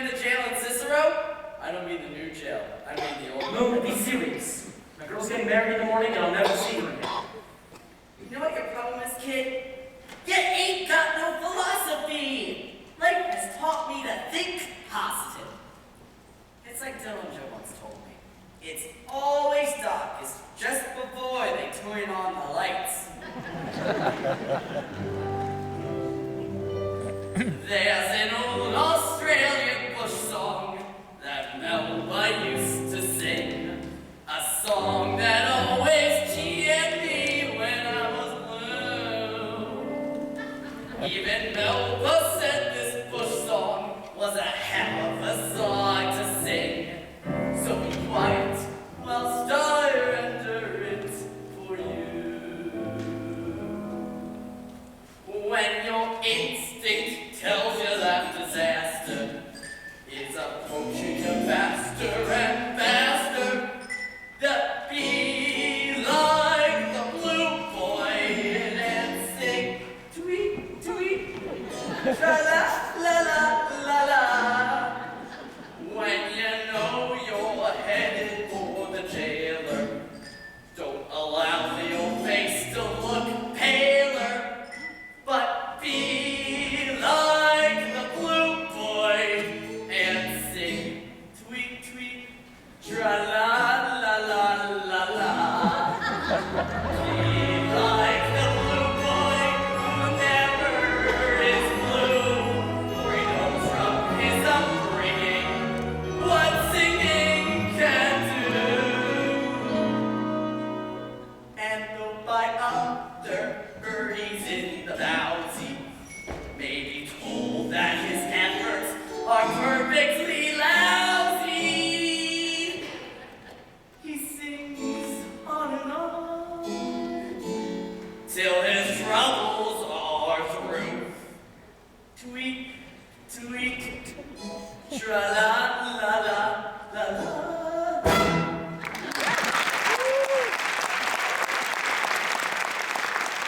in the jail in Cicero? I don't mean the new jail. I mean the old one. No, be serious. My girl's getting married in the morning and I'll never see her again. You know what your problem is, kid? You ain't got no philosophy! Life has taught me to think positive. It's like Dillinger once told me. It's always darkest just before they turn on the lights. There's an old Australian bush song that Melba used to sing. A song that always cheered me when I was blue. Even Melba said this bush song was a hell of a song to sing. So be quiet whilst I render it for you. When your instinct tells you that disaster is approaching you faster and faster, that be like the blue boy and sing tweet, tweet, tra-la-la-la-la-la. When you know you're headed for the jailer, don't allow your face to look paler, but be like the blue boy and sing tweet, tweet, tra-la-la-la-la-la. Be like the blue boy who never is blue, for he knows from his upbringing what singing can do. And though by other birdies in the bounty may be told that his efforts are perfectly lousy, he sings on and on till his troubles are through. Tweet, tweet, tra-la.